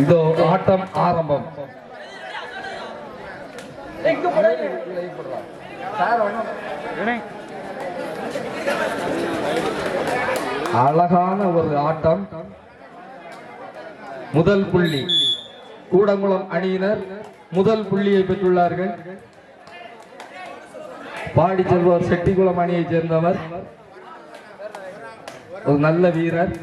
இதோ ஆட்டம் ஆரம்பம். அழகான ஒரு ஆட்டம். முதல் புள்ளி கூடங்குளம் அணியினர் முதல் புள்ளியை பெற்றுள்ளார்கள். பாடி செல்வர் செட்டிக்குளம் அணியைச் சேர்ந்தவர், ஒரு நல்ல வீரர்.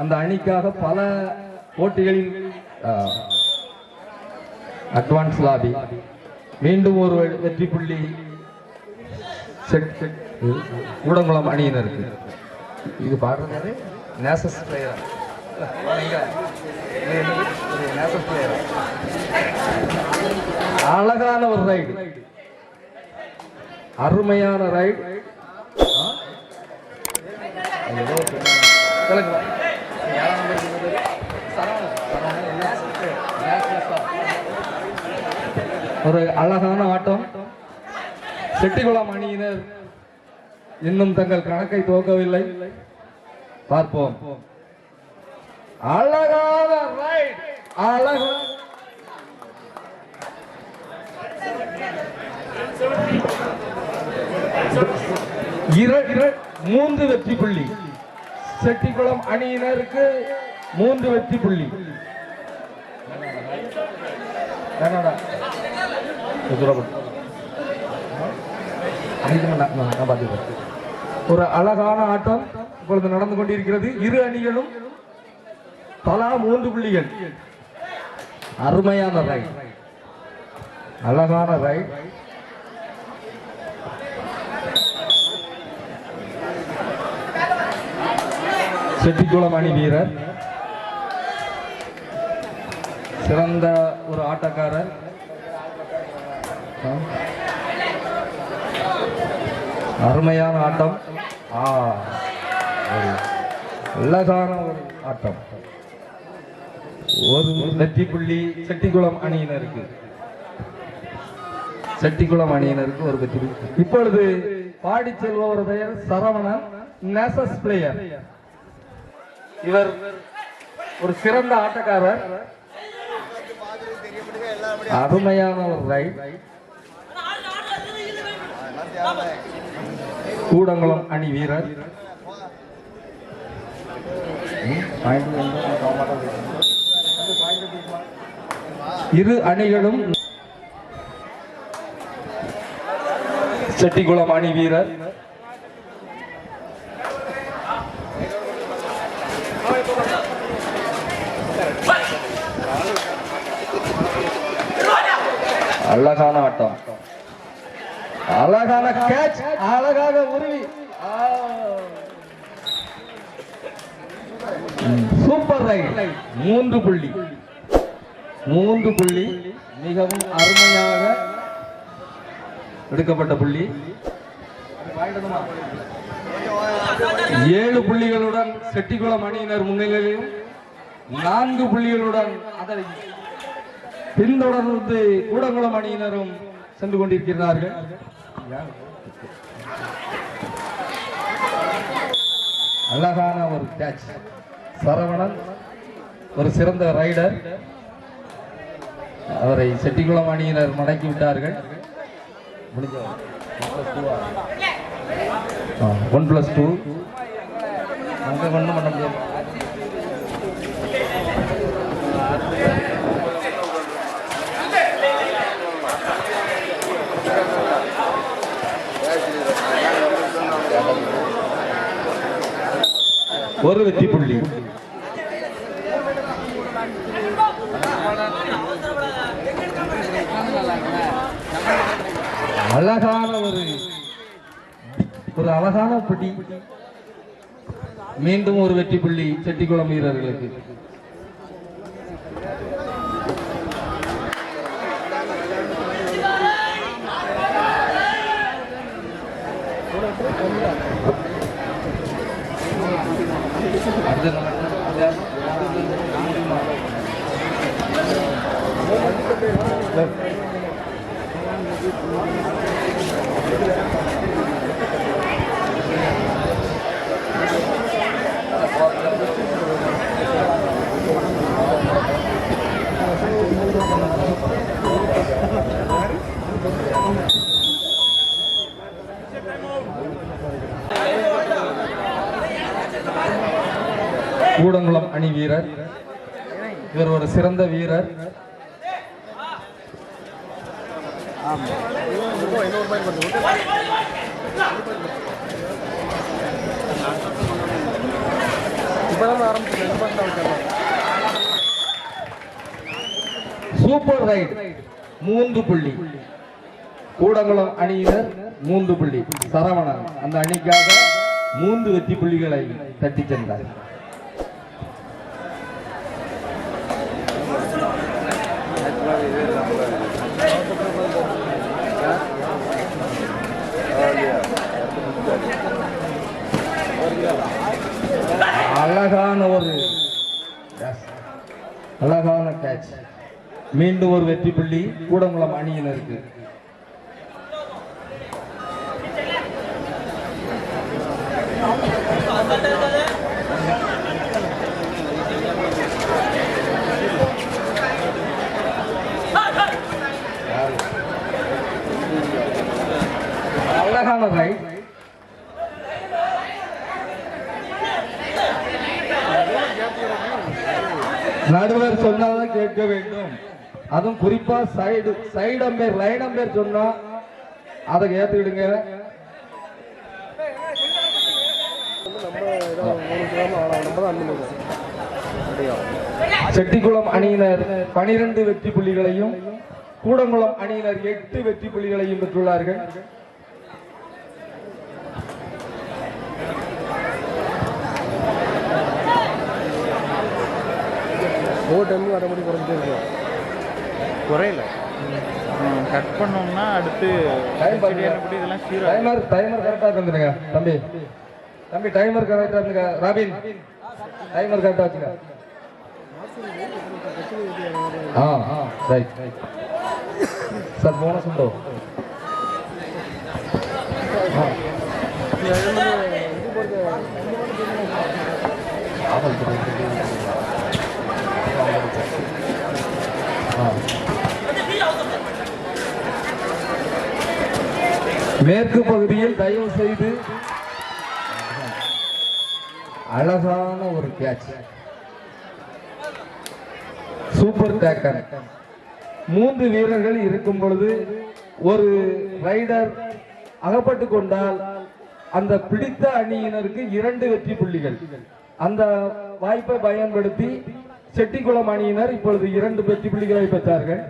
அந்த அணிக்காக பல போட்டிகளில் அட்வான்ஸ் லாபி. மீண்டும் ஒரு வெற்றி புள்ளி கூடங்குளம் அணியினருக்கு. இது பாடுறது நேசஸ் பிளேயர். அழகான ஒரு ரைடு, அருமையான ரைடு. ஒரு அழகான ஆட்டம். செட்டிக்குளம் அணியினர் இன்னும் தங்கள் கணக்கை துவக்கவில்லை. பார்ப்போம். அழகான ரைட், அழகான மூன்று வெற்றி புள்ளி செட்டிக்குளம் அணியினருக்கு. 3 வெற்றி புள்ளி. ஒரு அழகான ஆட்டம் இப்பொழுது நடந்து கொண்டிருக்கிறது. இரு அணிகளும் தலா 3 புள்ளிகள். அருமையான ரைட், அழகான ரைட். செட்டிக்குளம் அணி வீரர் சிறந்த ஒரு ஆட்டக்காரர். அருமையான ஆட்டம், அழகான ஒரு ஆட்டம். ஒரு வெற்றி புள்ளி செட்டிக்குளம் அணியினருக்கு. செட்டிக்குளம் அணியினருக்கு ஒரு வெற்றி புள்ளி. இப்பொழுது பாடி செல்பவர் பெயர் சரவணன், நேசஸ் பிளேயர். இவர் ஒரு சிறந்த ஆட்டக்காரர். அருமையான ஒரு ரைட். கூடங்குளம் அணி வீரர். இரு அணிகளும் செட்டிக்குளம் அணி வீரர். அழகான ஆட்டம், அழகான கேட்ச், அழகாக உருவி. Super right. 3 புள்ளி, 3 புள்ளி. மிகவும் அருமையாக எடுக்கப்பட்ட புள்ளி. 7 புள்ளிகளுடன் செட்டிக்குளம் அணியினர் முன்னிலையிலும் 4 புள்ளிகளுடன் அதை பின்தொடர்ந்து கூடங்குளம் அணியினரும் சென்று கொண்டிருக்கிறார்கள். அழகான ஒரு கேட்ச். சரவணன் ஒரு சிறந்த ரைடர். அவரை செட்டிக்குளம் அணியினர் மடக்கி விட்டார்கள். 1+2 அங்க ஒன்றும் பண்ண முடியாது. ஒரு வெற்றி புள்ளி. அழகான ஒரு அழகான புள்ளி. மீண்டும் ஒரு வெற்றி புள்ளி செட்டிக்குளம் வீரர்களுக்கு. கூடங்குளம் அணி வீரர். இவர் ஒரு சிறந்த வீரர். சூப்பர் ரைட் 3 புள்ளி. கூடங்குளம் அணியினர் 3 புள்ளி. சரவணன் அந்த அணிக்காக 3 வெற்றி புள்ளிகளை தட்டி சென்றார். அழகான கேட்ச். மீண்டும் ஒரு வெற்றி புள்ளி கூடங்குளம் அணியினருக்கு. அழகான ரைட். நடுவர் சொன்னாதான் கேட்க வேண்டும். அதுவும் குறிப்பா சைடு அம்பேர் லைன் அம்பேர் சொன்னா அதை ஏத்துக்கிடுங்க. செட்டிக்குளம் அணியினர் 12 வெற்றி புள்ளிகளையும் கூடங்குளம் அணியினர் 8 வெற்றி புள்ளிகளையும் பெற்றுள்ளார்கள். குறையில கட் பண்ணோம்னா அடுத்து டைமர் கரெக்டா இருந்துருங்க தம்பி. தம்பி டைமர் கரெக்டா இருந்துங்க. ராபின் டைமர் கரெக்டா வச்சுங்க. ரைட் சார் போனஸ் உண்டோ? மேற்கு பகுதியில் தயவு செய்து அழகான ஒரு கேட்ச். Super taker. 3 வீரர்கள் இருக்கும் பொழுது ஒரு ரைடர் அகப்பட்டு கொண்டால் அந்த பிடித்த அணியினருக்கு 2 வெற்றி புள்ளிகள். அந்த வாய்ப்பை பயன்படுத்தி செட்டிக்குளம் அணியினர் இப்பொழுது 2 வெற்றி புள்ளிகளை பெற்றார்கள்.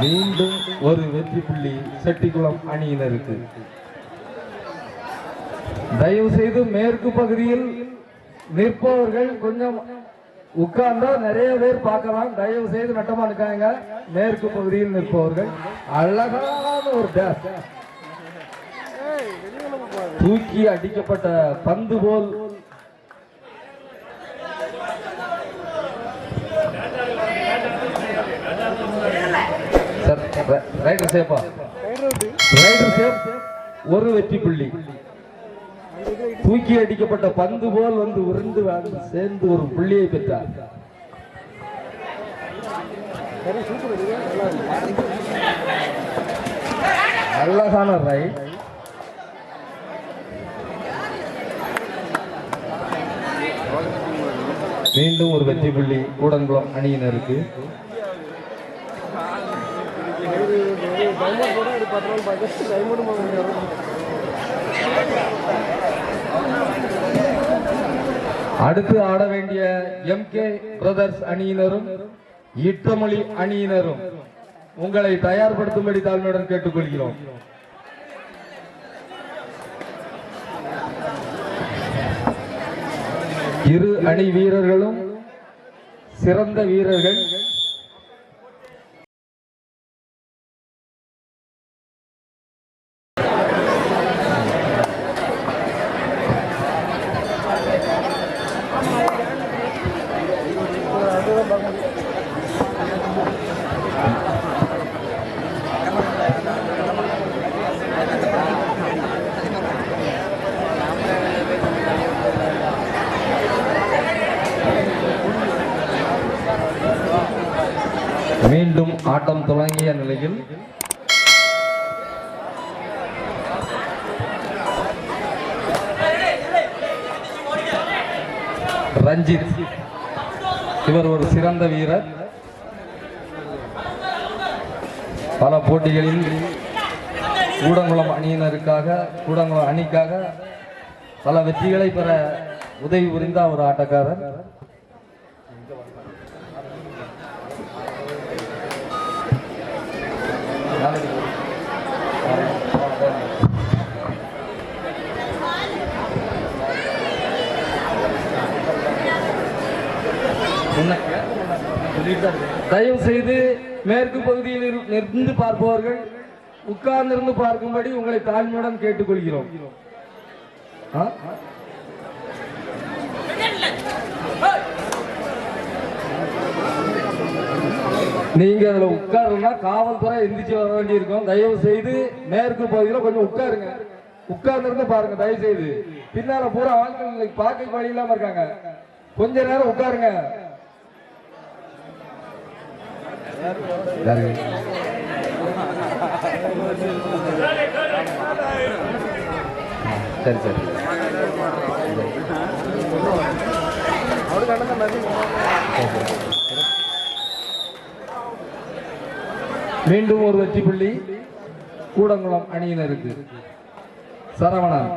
மீண்டும் ஒரு வெற்றி புள்ளி செட்டிக்குளம் அணியினருக்கு. தயவு செய்து மேற்கு பகுதியில் நிற்பவர்கள் கொஞ்சம் உட்கார்ந்தா நிறைய பேர் பார்க்கலாம். தயவு செய்து நட்டமா இருக்காங்க. மேற்கு பகுதியில் நிற்பவர்கள். அழகான ஒரு டேஷ். தூக்கி அடிக்கப்பட்ட பந்து போல் ரைடர் சேப்பா. ரைடர் சேப் ஒரு வெற்றி புள்ளி. தூக்கி அடிக்கப்பட்ட பந்து போல் வந்து உருண்டு சேர்ந்து ஒரு புள்ளியை பெற்றார். அழகான ரைட். மீண்டும் ஒரு வெற்றி புள்ளி கூடங்குளம் அணியினருக்கு. அடுத்து ஆட வேண்டிய MK பிரதர்ஸ் அணியினரும் இட்டமொழி அணியினரும் உங்களை தயார்படுத்தும்படி தாழ்மையுடன் கேட்டுக்கொள்கிறோம். இரு அணி வீரர்களும் சிறந்த வீரர்கள். மீண்டும் ஆட்டம் தொடங்கிய நிலையில் ரஞ்சித். இவர் ஒரு சிறந்த வீரர். பல போட்டிகளில் கூடங்குளம் அணிக்காக பல வெற்றிகளை பெற உதவி புரிந்த ஒரு ஆட்டக்காரர். தயவு செய்து மேற்கு பகுதியில் இருந்து பார்ப்பவர்கள் உட்கார்ந்திருந்து பார்க்கும்படி உங்களை தாழ்மையுடன் கேட்டுக்கொள்கிறோம். நீங்க அதுல உட்காருன்னா காவல்துறை எந்திரிச்சு வர வேண்டி இருக்கும். தயவு செய்து மேற்கு பகுதியில் கொஞ்சம் உட்காருங்க. உட்கார்ந்து பாருங்க தயவு செய்து. பின்னால பூரா ஆட்கள் பார்க்க வழி இல்லாம இருக்காங்க. கொஞ்ச நேரம் உட்காருங்க. சரி சரி. மீண்டும் ஒரு வெற்றி புள்ளி கூடங்குளம் அணியினருக்கு. சரவணன்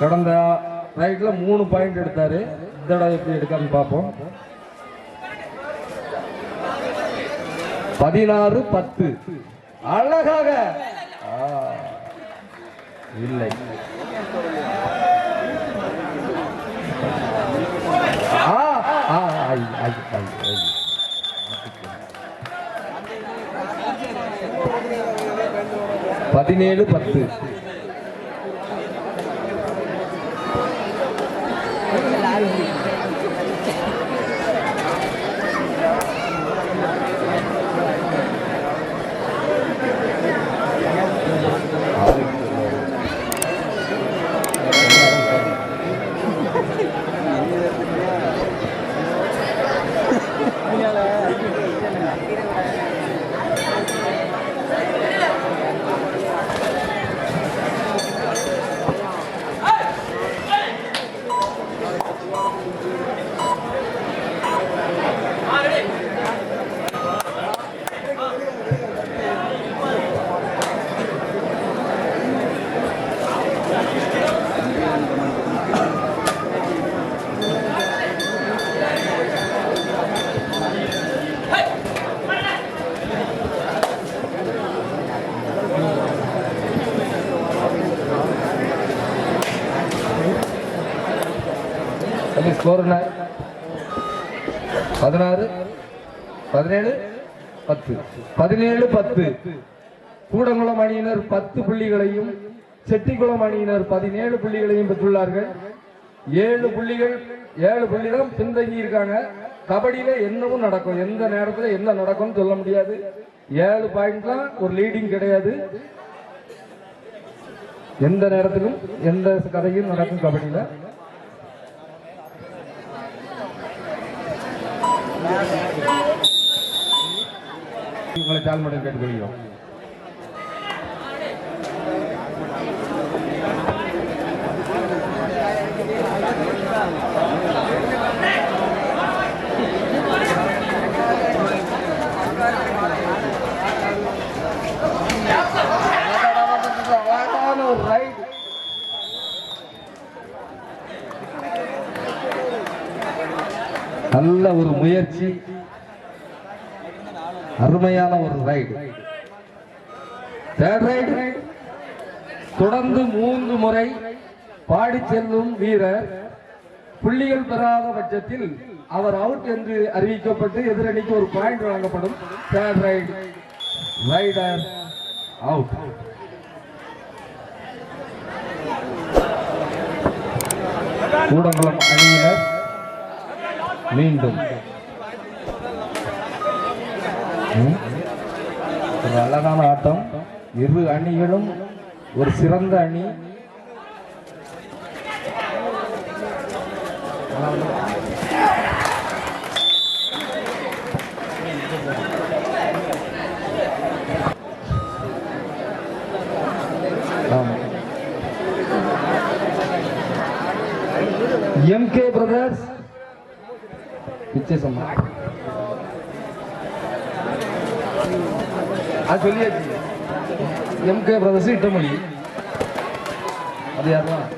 கடந்த ரைட்ல 3 பாயிண்ட் எடுத்தாரு. இந்த தடவை எப்படி எடுக்கான்னு பார்ப்போம். 16-10 அழகாக இல்லை. 17-10. ஸ்கோர் 17-10. கூடங்குளம் அணியினர் 10 புள்ளிகளையும் செட்டிக்குளம் அணியினர் 17 புள்ளிகளையும் பெற்றுள்ளார்கள். 7 புள்ளிகளும் பின்தங்கி இருக்காங்க. கபடியில என்னவும் நடக்கும், எந்த நேரத்தில் என்ன நடக்கும் சொல்ல முடியாது. 7 பாயிண்ட் தான் ஒரு லீடிங் கிடையாது. எந்த நேரத்திலும் எந்த கதையும் நடக்கும் கபடியில. உங்களை தாழ்மையுடன் கேட்டுக்கொள்கிறோம். நல்ல ஒரு முயற்சி, அருமையான ஒரு ரைடு. தேர்ட் ரைடு தொடர்ந்து 3 முறை பாடி செல்லும் வீரர் புள்ளிகள் பெறாத பட்சத்தில் அவர் அவுட் என்று அறிவிக்கப்பட்டு எதிரணிக்கு ஒரு பாயிண்ட் வழங்கப்படும். Third ride rider out. Kudankulam அணியினர் மீண்டும் ஒரு அழகான ஆட்டம். இரு அணிகளும் ஒரு சிறந்த அணி. எம்கே பிரதர்ஸ் பிச்சை சொன்னா அது சொல்லியாச்சு. எம்கே பிரதர்ஸ் இட்டமணி அது யாருதான்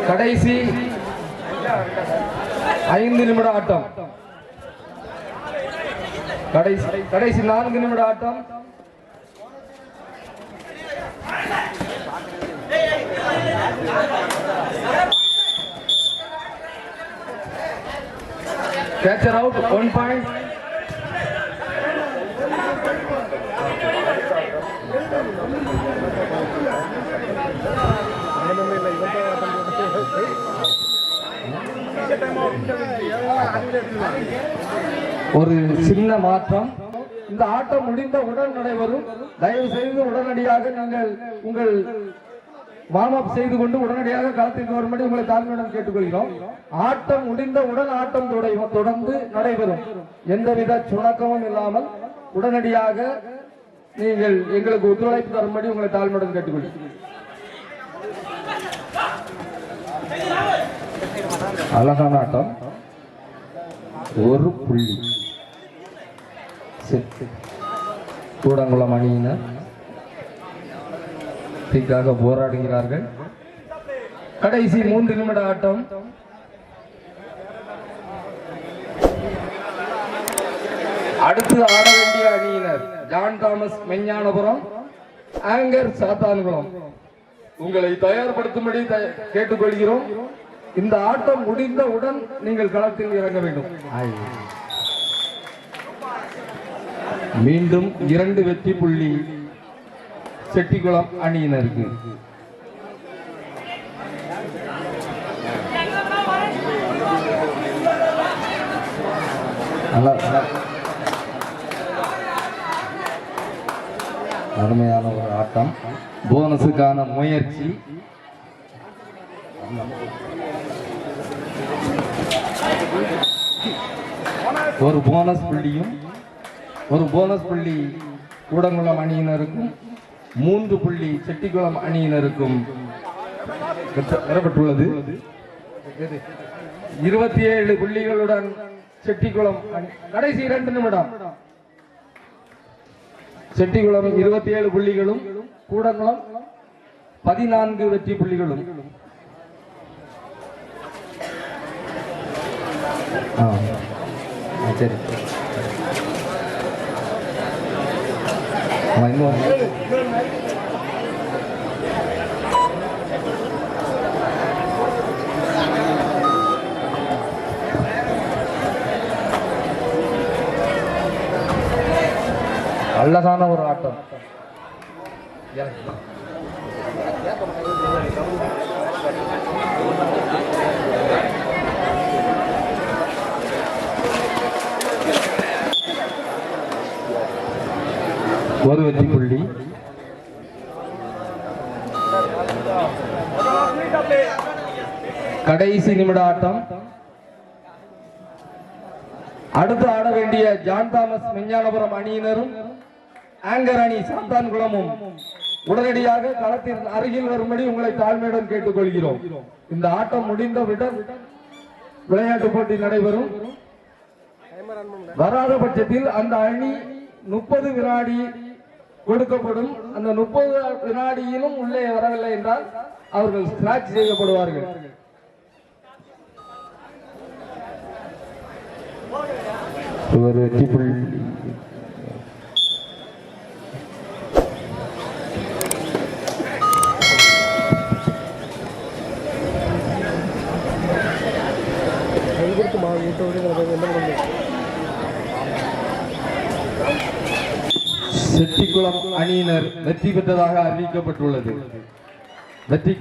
கடைசி 5 நிமிட ஆட்டம். கடைசி 4 நிமிட ஆட்டம். Catcher out, 1 point. ஒரு சின்ன மாற்றம். இந்த ஆட்டம் முடிந்தவுடன் நடைபெறும். தயவு செய்து உடனடியாக நீங்கள் உங்கள் வார்ம் அப் செய்து கொண்டு உடனடியாக களத்திற்கு வரும்படி உங்களை தாழ்மையுடன் கேட்டுக்கொள்கிறோம். ஆட்டம் முடிந்தவுடன் ஆட்டம் தொடர்ந்து நடைபெறும். எந்தவித சுணக்கமும் இல்லாமல் உடனடியாக நீங்கள் எங்களுக்கு ஒத்துழைப்பு தரும்படி உங்களை தாழ்மையுடன் கேட்டுக்கொள்கிறோம். அழகான ஆட்டம். ஒரு புள்ளி கூடங்குளம் அணியினர் போராடுகிறார்கள். கடைசி 3 நிமிட ஆட்டம். அடுத்து ஆட வேண்டிய அணியினர் John Thomas Meignanapuram, Anchor Sathankulam. உங்களை தயார்படுத்தும்படி கேட்டுக்கொள்கிறோம். இந்த ஆட்டம் முடிந்தவுடன் நீங்கள் களத்தில் இறங்க வேண்டும். மீண்டும் 2 வெற்றி புள்ளி செட்டிக்குளம் அணியினருக்கு. அருமையான ஒரு ஆட்டம். போனஸுக்கான முயற்சி. ஒரு போனஸ் புள்ளியும் ஒரு போனஸ் புள்ளி கூடங்குளம் அணியினருக்கும் 3 புள்ளி செட்டிக்குளம் அணியினருக்கும் பெறப்பட்டுள்ளது. 27 புள்ளிகளுடன் செட்டிக்குளம் கடைசி 2 நிமிடம். செட்டிக்குளம் 27 புள்ளிகளும் கூடங்குளம் 14 வெற்றி புள்ளிகளும். சரி, அழகான ஒரு ஆட்டம். ஒரு வெற்றி புள்ளி. கடைசி நிமிட ஆட்டம். அடுத்து ஆட வேண்டிய ஜான் தாமஸ் மெஞ்ஞானபுரம் அணியினரும் ஆங்கர் அணி சாத்தான்குளமும் உடனடியாக களத்தின் அருகில் வரும்படி உங்களை தாழ்மையுடன் கேட்டுக்கொள்கிறோம். இந்த ஆட்டம் முடிந்தவுடன் விளையாட்டு போட்டி நடைபெறும். வராத பட்சத்தில் அந்த அணி 30 வினாடி கொடுக்கப்படும். அந்த 30 வினாடியிலும் உள்ளே வரவில்லை என்றால் அவர்கள் ஸ்கிராட்ச் செய்யப்படுவார்கள். ஒரு வெற்றி புள்ளி. செட்டிக்குளம் அணியினர் வெற்றி பெற்றதாக அறிவிக்கப்பட்டுள்ளது. வெற்றி